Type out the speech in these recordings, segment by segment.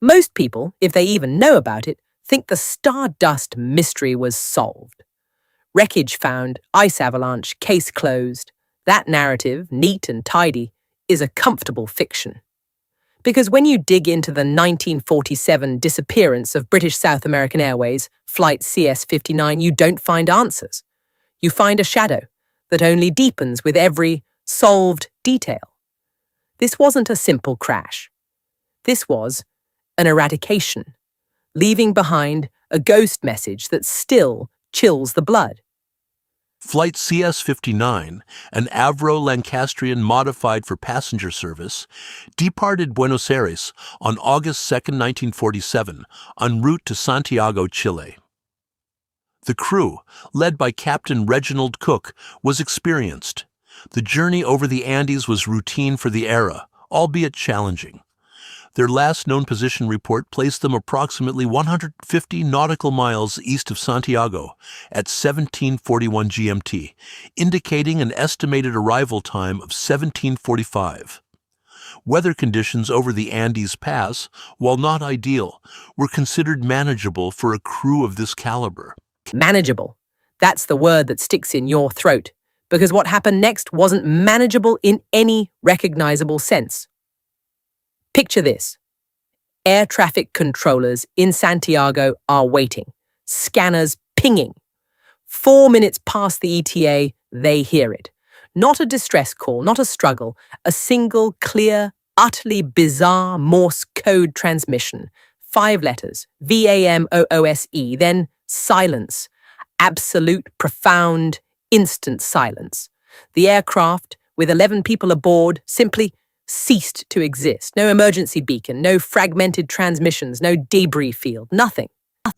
Most people, if they even know about it, think the stardust mystery was solved. Wreckage found, ice avalanche, case closed. That narrative, neat and tidy, is a comfortable fiction. Because when you dig into the 1947 disappearance of British South American Airways, flight CS-59, you don't find answers. You find a shadow that only deepens with every solved detail. This wasn't a simple crash. This was an eradication, leaving behind a ghost message that still chills the blood. Flight CS-59, an Avro Lancastrian modified for passenger service, departed Buenos Aires on August 2, 1947, en route to Santiago, Chile. The crew, led by Captain Reginald Cook, was experienced. The journey over the Andes was routine for the era, albeit challenging. Their last known position report placed them approximately 150 nautical miles east of Santiago at 1741 GMT, indicating an estimated arrival time of 1745. Weather conditions over the Andes Pass, while not ideal, were considered manageable for a crew of this caliber. Manageable. That's the word that sticks in your throat, because what happened next wasn't manageable in any recognizable sense. Picture this. Air traffic controllers in Santiago are waiting, scanners pinging. 4 minutes past the ETA, they hear it. Not a distress call, not a struggle, a single, clear, utterly bizarre Morse code transmission. 5 letters, VAMOOS, then silence. Absolute, profound, instant silence. The aircraft, with 11 people aboard, simply ceased to exist. No emergency beacon, no fragmented transmissions, no debris field, nothing.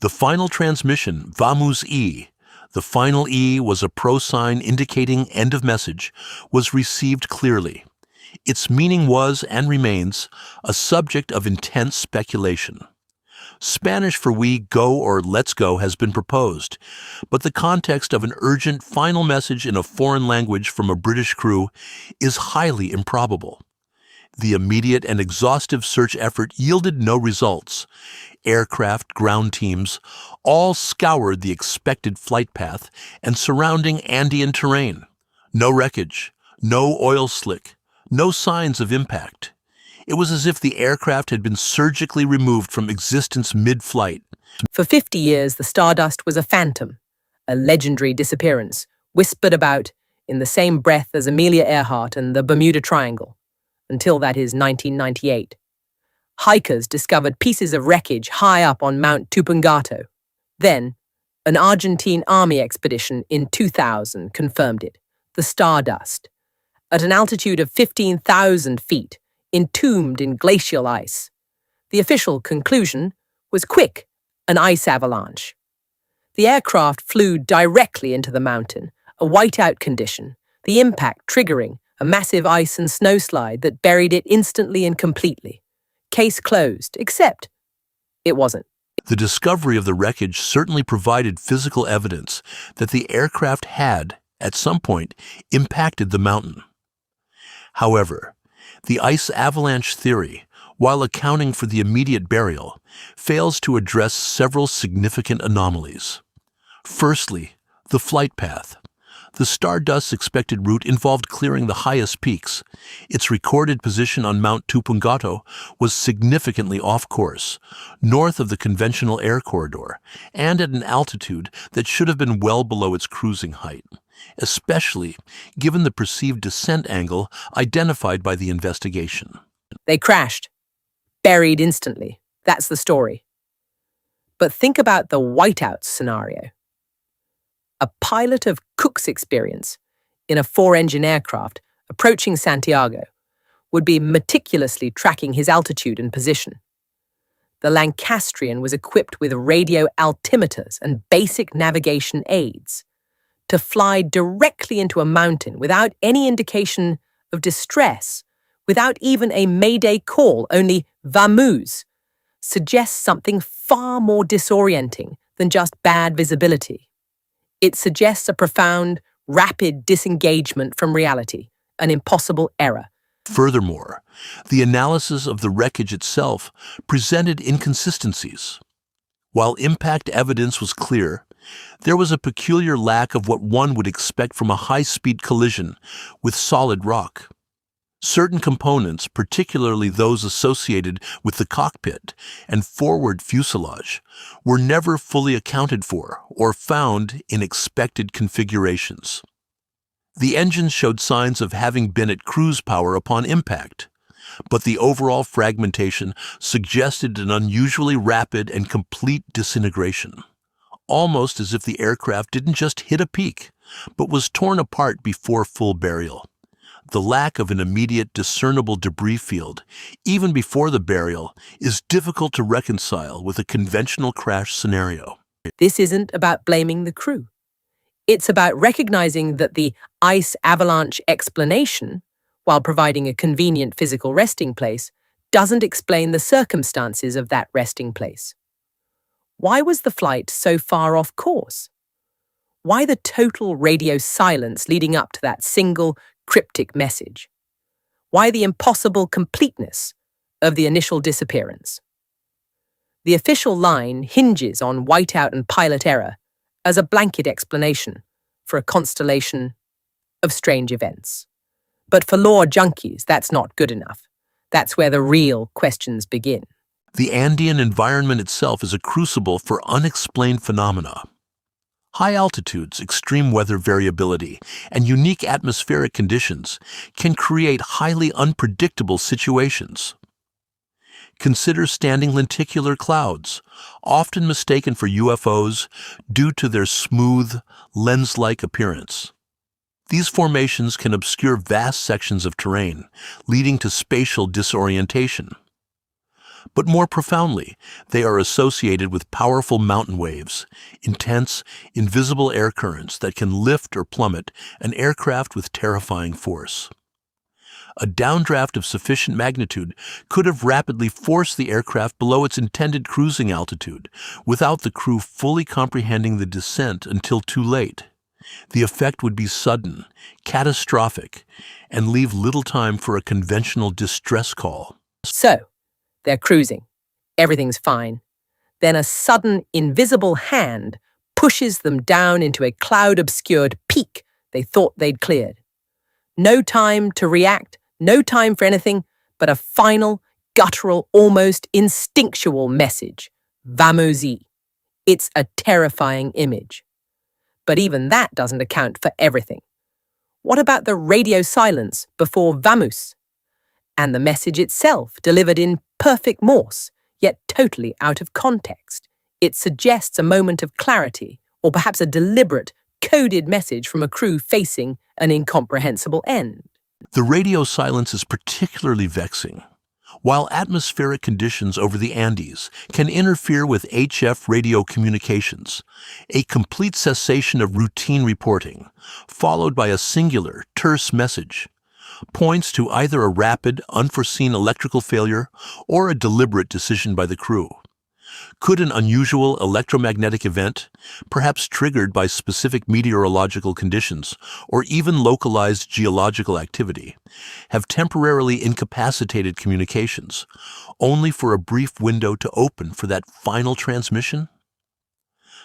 The final transmission, VAMOOS E, the final E was a pro sign indicating end of message, was received clearly. Its meaning was, and remains, a subject of intense speculation. Spanish for we go or let's go has been proposed, but the context of an urgent final message in a foreign language from a British crew is highly improbable. The immediate and exhaustive search effort yielded no results. Aircraft, ground teams, all scoured the expected flight path and surrounding Andean terrain. No wreckage, no oil slick, no signs of impact. It was as if the aircraft had been surgically removed from existence mid-flight. For 50 years, the Stardust was a phantom, a legendary disappearance, whispered about in the same breath as Amelia Earhart and the Bermuda Triangle. Until that is 1998. Hikers discovered pieces of wreckage high up on Mount Tupungato. Then, an Argentine army expedition in 2000 confirmed it, the Stardust, at an altitude of 15,000 feet, entombed in glacial ice. The official conclusion was quick, an ice avalanche. The aircraft flew directly into the mountain, a whiteout condition, the impact triggering a massive ice and snowslide that buried it instantly and completely. Case closed, except it wasn't. The discovery of the wreckage certainly provided physical evidence that the aircraft had, at some point, impacted the mountain. However, the ice avalanche theory, while accounting for the immediate burial, fails to address several significant anomalies. Firstly, the flight path. The Stardust's expected route involved clearing the highest peaks. Its recorded position on Mount Tupungato was significantly off course, north of the conventional air corridor, and at an altitude that should have been well below its cruising height, especially given the perceived descent angle identified by the investigation. They crashed, buried instantly. That's the story. But think about the whiteout scenario. A pilot of Cook's experience in a 4-engine aircraft approaching Santiago would be meticulously tracking his altitude and position. The Lancastrian was equipped with radio altimeters and basic navigation aids. To fly directly into a mountain without any indication of distress, without even a mayday call, only VAMOOS, suggests something far more disorienting than just bad visibility. It suggests a profound, rapid disengagement from reality, an impossible error, Furthermore, the analysis of the wreckage itself presented inconsistencies. While impact evidence was clear, there was a peculiar lack of what one would expect from a high-speed collision with solid rock. Certain components, particularly those associated with the cockpit and forward fuselage, were never fully accounted for or found in expected configurations. The engine showed signs of having been at cruise power upon impact, but the overall fragmentation suggested an unusually rapid and complete disintegration, almost as if the aircraft didn't just hit a peak, but was torn apart before full burial. The lack of an immediate discernible debris field, even before the burial, is difficult to reconcile with a conventional crash scenario. This isn't about blaming the crew. It's about recognizing that the ice avalanche explanation, while providing a convenient physical resting place, doesn't explain the circumstances of that resting place. Why was the flight so far off course? Why the total radio silence leading up to that single cryptic message? Why the impossible completeness of the initial disappearance? The official line hinges on whiteout and pilot error as a blanket explanation for a constellation of strange events. But for lore junkies, that's not good enough. That's where the real questions begin. The Andean environment itself is a crucible for unexplained phenomena. High altitudes, extreme weather variability, and unique atmospheric conditions can create highly unpredictable situations. Consider standing lenticular clouds, often mistaken for UFOs due to their smooth, lens-like appearance. These formations can obscure vast sections of terrain, leading to spatial disorientation. But more profoundly, they are associated with powerful mountain waves, intense, invisible air currents that can lift or plummet an aircraft with terrifying force. A downdraft of sufficient magnitude could have rapidly forced the aircraft below its intended cruising altitude, without the crew fully comprehending the descent until too late. The effect would be sudden, catastrophic, and leave little time for a conventional distress call. So, they're cruising. Everything's fine. Then a sudden, invisible hand pushes them down into a cloud-obscured peak they thought they'd cleared. No time to react, no time for anything but a final, guttural, almost instinctual message. VAMOOS. It's a terrifying image. But even that doesn't account for everything. What about the radio silence before VAMOOS? And the message itself, delivered in perfect Morse, yet totally out of context. It suggests a moment of clarity, or perhaps a deliberate, coded message from a crew facing an incomprehensible end. The radio silence is particularly vexing. While atmospheric conditions over the Andes can interfere with HF radio communications, a complete cessation of routine reporting, followed by a singular, terse message, points to either a rapid, unforeseen electrical failure or a deliberate decision by the crew. Could an unusual electromagnetic event, perhaps triggered by specific meteorological conditions or even localized geological activity, have temporarily incapacitated communications, only for a brief window to open for that final transmission?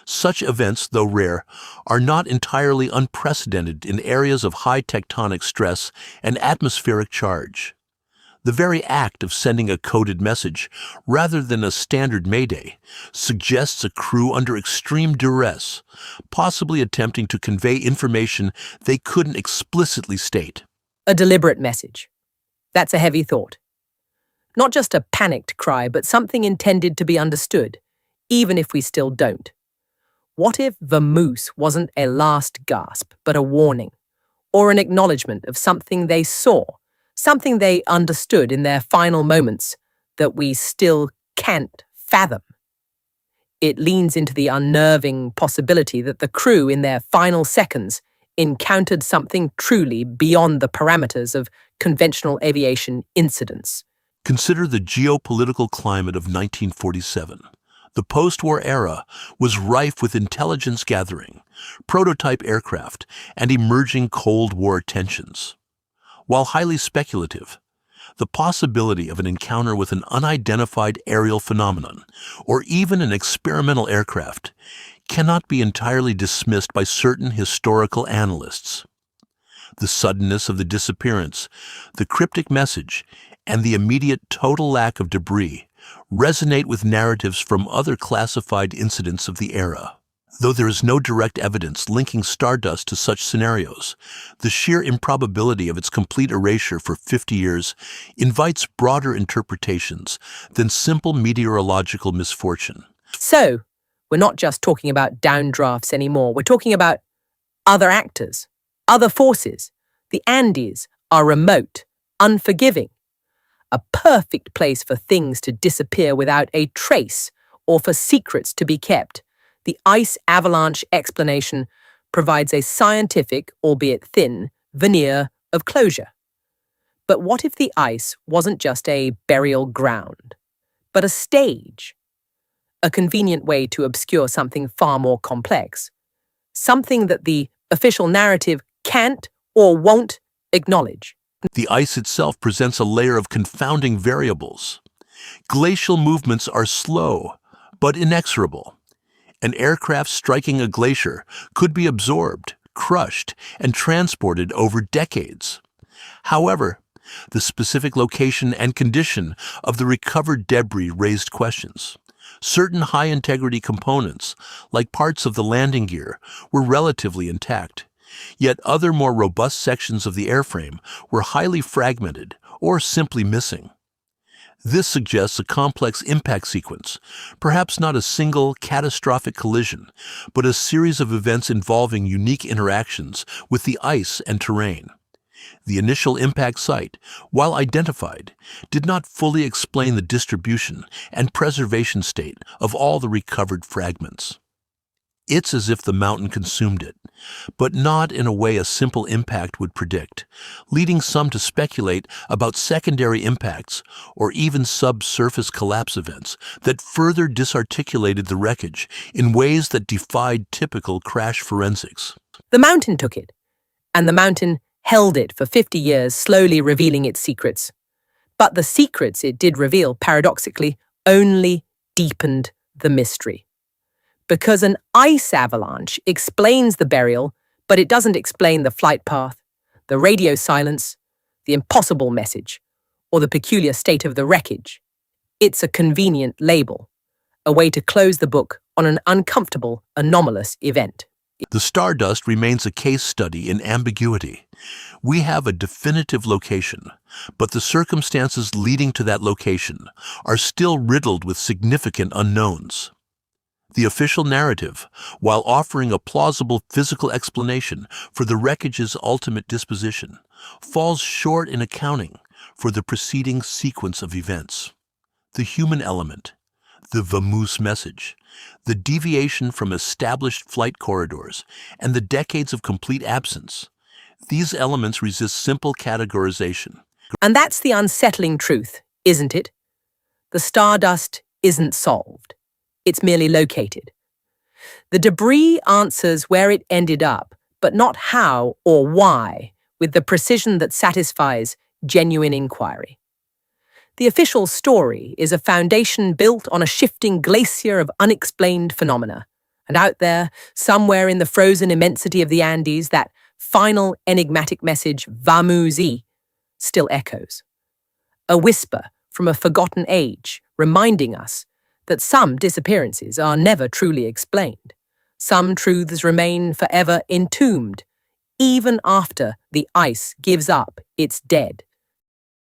Such events, though rare, are not entirely unprecedented in areas of high tectonic stress and atmospheric charge. The very act of sending a coded message, rather than a standard mayday, suggests a crew under extreme duress, possibly attempting to convey information they couldn't explicitly state. A deliberate message. That's a heavy thought. Not just a panicked cry, but something intended to be understood, even if we still don't. What if VAMOOS wasn't a last gasp, but a warning, or an acknowledgement of something they saw, something they understood in their final moments that we still can't fathom? It leans into the unnerving possibility that the crew in their final seconds encountered something truly beyond the parameters of conventional aviation incidents. Consider the geopolitical climate of 1947. The post-war era was rife with intelligence gathering, prototype aircraft, and emerging Cold War tensions. While highly speculative, The possibility of an encounter with an unidentified aerial phenomenon, or even an experimental aircraft, cannot be entirely dismissed by certain historical analysts. The suddenness of the disappearance, the cryptic message, and the immediate total lack of debris resonate with narratives from other classified incidents of the era. Though there is no direct evidence linking stardust to such scenarios, the sheer improbability of its complete erasure for 50 years invites broader interpretations than simple meteorological misfortune. So, we're not just talking about downdrafts anymore. We're talking about other actors, other forces. The Andes are remote, unforgiving. A perfect place for things to disappear without a trace or for secrets to be kept. The ice avalanche explanation provides a scientific, albeit thin, veneer of closure. But what if the ice wasn't just a burial ground, but a stage? A convenient way to obscure something far more complex. Something that the official narrative can't or won't acknowledge. The ice itself presents a layer of confounding variables. Glacial movements are slow, but inexorable. An aircraft striking a glacier could be absorbed, crushed, and transported over decades. However, the specific location and condition of the recovered debris raised questions. Certain high-integrity components, like parts of the landing gear, were relatively intact. Yet other more robust sections of the airframe were highly fragmented or simply missing. This suggests a complex impact sequence, perhaps not a single catastrophic collision, but a series of events involving unique interactions with the ice and terrain. The initial impact site, while identified, did not fully explain the distribution and preservation state of all the recovered fragments. It's as if the mountain consumed it, but not in a way a simple impact would predict, leading some to speculate about secondary impacts or even subsurface collapse events that further disarticulated the wreckage in ways that defied typical crash forensics. The mountain took it, and the mountain held it for 50 years, slowly revealing its secrets. But the secrets it did reveal, paradoxically, only deepened the mystery. Because an ice avalanche explains the burial, but it doesn't explain the flight path, the radio silence, the impossible message, or the peculiar state of the wreckage. It's a convenient label, a way to close the book on an uncomfortable, anomalous event. The stardust remains a case study in ambiguity. We have a definitive location, but the circumstances leading to that location are still riddled with significant unknowns. The official narrative, while offering a plausible physical explanation for the wreckage's ultimate disposition, falls short in accounting for the preceding sequence of events. The human element, the VAMOOS message, the deviation from established flight corridors, and the decades of complete absence. These elements resist simple categorization. And that's the unsettling truth, isn't it? The stardust isn't solved. It's merely located. The debris answers where it ended up, but not how or why, with the precision that satisfies genuine inquiry. The official story is a foundation built on a shifting glacier of unexplained phenomena. And out there, somewhere in the frozen immensity of the Andes, that final enigmatic message, VAMOOS, still echoes. A whisper from a forgotten age, reminding us that some disappearances are never truly explained. Some truths remain forever entombed, even after the ice gives up its dead.